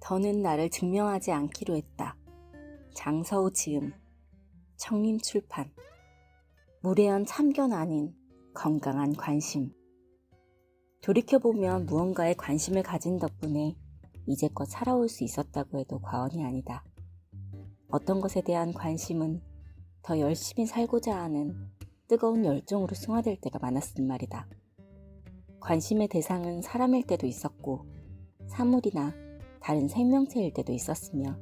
더는 나를 증명하지 않기로 했다. 장서우 지음, 청림출판. 무례한 참견 아닌 건강한 관심. 돌이켜보면 무언가에 관심을 가진 덕분에 이제껏 살아올 수 있었다고 해도 과언이 아니다. 어떤 것에 대한 관심은 더 열심히 살고자 하는 뜨거운 열정으로 승화될 때가 많았단 말이다. 관심의 대상은 사람일 때도 있었고 사물이나 다른 생명체일 때도 있었으며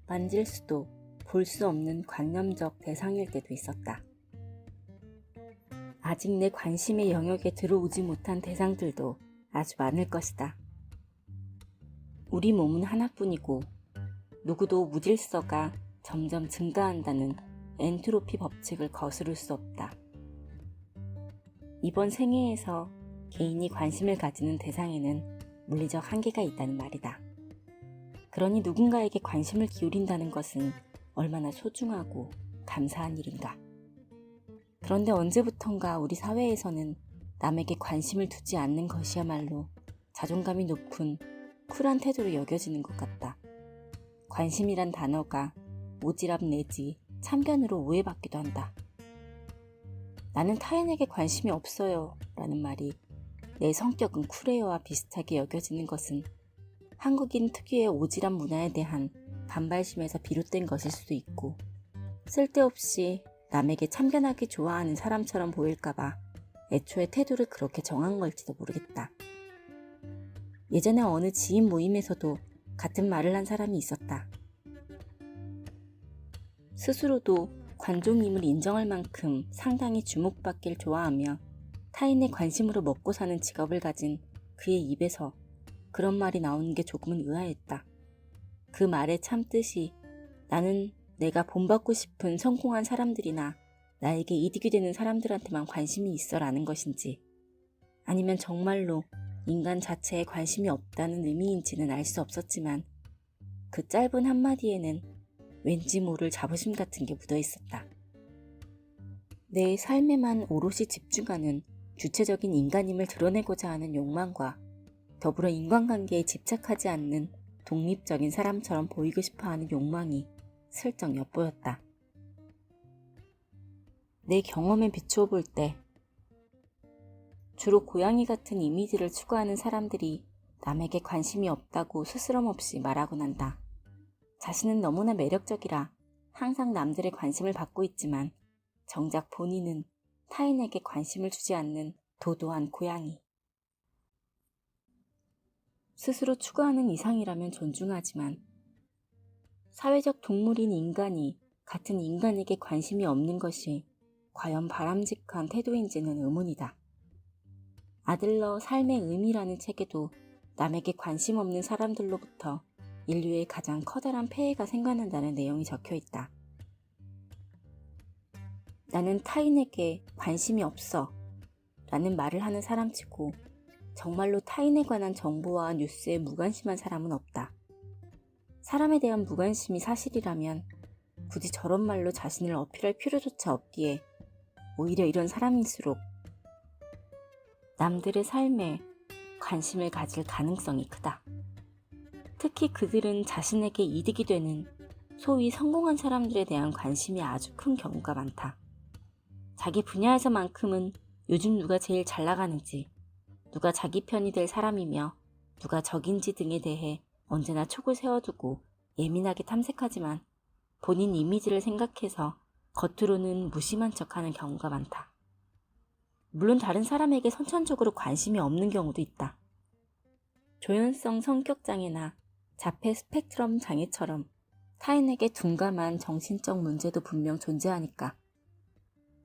만질 수도 볼 수 없는 관념적 대상일 때도 있었다. 아직 내 관심의 영역에 들어오지 못한 대상들도 아주 많을 것이다. 우리 몸은 하나뿐이고 누구도 무질서가 점점 증가한다는 엔트로피 법칙을 거스를 수 없다. 이번 생애에서 개인이 관심을 가지는 대상에는 물리적 한계가 있다는 말이다. 그러니 누군가에게 관심을 기울인다는 것은 얼마나 소중하고 감사한 일인가. 그런데 언제부턴가 우리 사회에서는 남에게 관심을 두지 않는 것이야말로 자존감이 높은 쿨한 태도로 여겨지는 것 같다. 관심이란 단어가 오지랖 내지 참견으로 오해받기도 한다. 나는 타인에게 관심이 없어요 라는 말이 내 성격은 쿨해요와 비슷하게 여겨지는 것은 한국인 특유의 오지랖 문화에 대한 반발심에서 비롯된 것일 수도 있고 쓸데없이 남에게 참견하기 좋아하는 사람처럼 보일까봐 애초에 태도를 그렇게 정한 걸지도 모르겠다. 예전에 어느 지인 모임에서도 같은 말을 한 사람이 있었다. 스스로도 관종임을 인정할 만큼 상당히 주목받길 좋아하며 타인의 관심으로 먹고 사는 직업을 가진 그의 입에서 그런 말이 나오는 게 조금은 의아했다. 그 말의 참뜻이 나는 내가 본받고 싶은 성공한 사람들이나 나에게 이득이 되는 사람들한테만 관심이 있어라는 것인지 아니면 정말로 인간 자체에 관심이 없다는 의미인지는 알 수 없었지만 그 짧은 한마디에는 왠지 모를 자부심 같은 게 묻어 있었다. 내 삶에만 오롯이 집중하는 주체적인 인간임을 드러내고자 하는 욕망과 더불어 인간관계에 집착하지 않는 독립적인 사람처럼 보이고 싶어하는 욕망이 슬쩍 엿보였다. 내 경험에 비추어 볼 때 주로 고양이 같은 이미지를 추구하는 사람들이 남에게 관심이 없다고 스스럼 없이 말하곤 한다. 자신은 너무나 매력적이라 항상 남들의 관심을 받고 있지만 정작 본인은 타인에게 관심을 주지 않는 도도한 고양이. 스스로 추구하는 이상이라면 존중하지만 사회적 동물인 인간이 같은 인간에게 관심이 없는 것이 과연 바람직한 태도인지는 의문이다. 아들러 삶의 의미라는 책에도 남에게 관심 없는 사람들로부터 인류의 가장 커다란 폐해가 생겨난다는 내용이 적혀있다. 나는 타인에게 관심이 없어 라는 말을 하는 사람치고 정말로 타인에 관한 정보와 뉴스에 무관심한 사람은 없다. 사람에 대한 무관심이 사실이라면 굳이 저런 말로 자신을 어필할 필요조차 없기에 오히려 이런 사람일수록 남들의 삶에 관심을 가질 가능성이 크다. 특히 그들은 자신에게 이득이 되는 소위 성공한 사람들에 대한 관심이 아주 큰 경우가 많다. 자기 분야에서만큼은 요즘 누가 제일 잘 나가는지, 누가 자기 편이 될 사람이며 누가 적인지 등에 대해 언제나 촉을 세워두고 예민하게 탐색하지만 본인 이미지를 생각해서 겉으로는 무심한 척하는 경우가 많다. 물론 다른 사람에게 선천적으로 관심이 없는 경우도 있다. 조현성 성격장애나 자폐 스펙트럼 장애처럼 타인에게 둔감한 정신적 문제도 분명 존재하니까.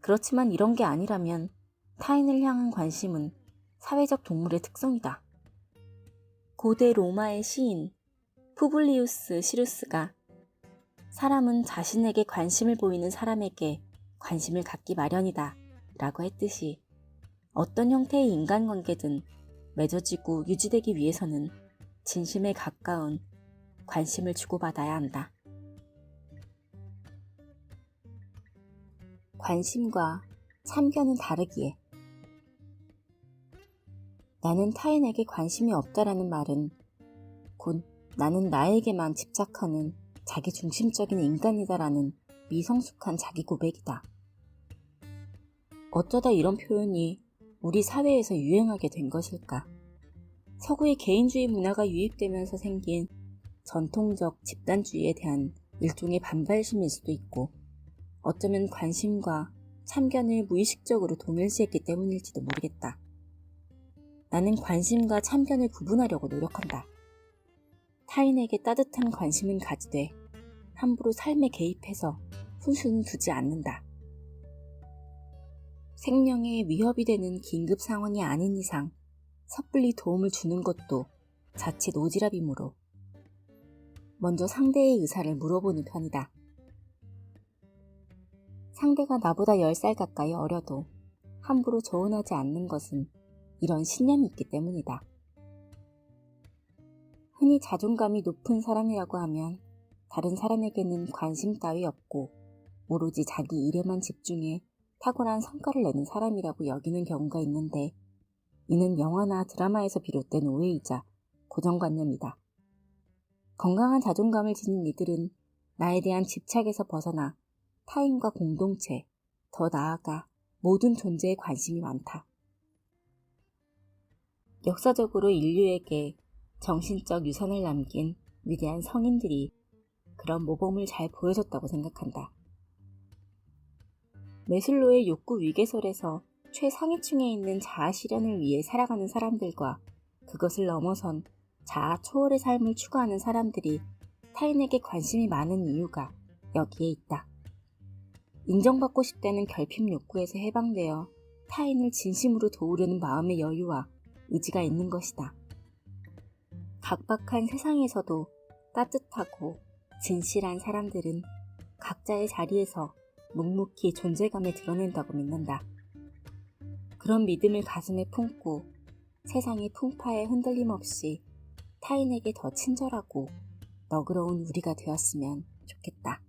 그렇지만 이런 게 아니라면 타인을 향한 관심은 사회적 동물의 특성이다. 고대 로마의 시인 푸블리우스 시루스가 사람은 자신에게 관심을 보이는 사람에게 관심을 갖기 마련이다 라고 했듯이 어떤 형태의 인간관계든 맺어지고 유지되기 위해서는 진심에 가까운 관심을 주고받아야 한다. 관심과 참견은 다르기에 나는 타인에게 관심이 없다라는 말은 곧 나는 나에게만 집착하는 자기 중심적인 인간이다라는 미성숙한 자기 고백이다. 어쩌다 이런 표현이 우리 사회에서 유행하게 된 것일까? 서구의 개인주의 문화가 유입되면서 생긴 전통적 집단주의에 대한 일종의 반발심일 수도 있고, 어쩌면 관심과 참견을 무의식적으로 동일시했기 때문일지도 모르겠다. 나는 관심과 참견을 구분하려고 노력한다. 타인에게 따뜻한 관심은 가지되 함부로 삶에 개입해서 훈수는 두지 않는다. 생명에 위협이 되는 긴급 상황이 아닌 이상 섣불리 도움을 주는 것도 자칫 오지랖이므로 먼저 상대의 의사를 물어보는 편이다. 상대가 나보다 10살 가까이 어려도 함부로 조언하지 않는 것은 이런 신념이 있기 때문이다. 흔히 자존감이 높은 사람이라고 하면 다른 사람에게는 관심 따위 없고 오로지 자기 일에만 집중해 탁월한 성과를 내는 사람이라고 여기는 경우가 있는데, 이는 영화나 드라마에서 비롯된 오해이자 고정관념이다. 건강한 자존감을 지닌 이들은 나에 대한 집착에서 벗어나 타인과 공동체, 더 나아가 모든 존재에 관심이 많다. 역사적으로 인류에게 정신적 유산을 남긴 위대한 성인들이 그런 모범을 잘 보여줬다고 생각한다. 메슬로의 욕구 위계설에서 최상위층에 있는 자아 실현을 위해 살아가는 사람들과 그것을 넘어선 자아 초월의 삶을 추구하는 사람들이 타인에게 관심이 많은 이유가 여기에 있다. 인정받고 싶다는 결핍 욕구에서 해방되어 타인을 진심으로 도우려는 마음의 여유와 의지가 있는 것이다. 각박한 세상에서도 따뜻하고 진실한 사람들은 각자의 자리에서 묵묵히 존재감을 드러낸다고 믿는다. 그런 믿음을 가슴에 품고 세상의 풍파에 흔들림 없이 타인에게 더 친절하고 너그러운 우리가 되었으면 좋겠다.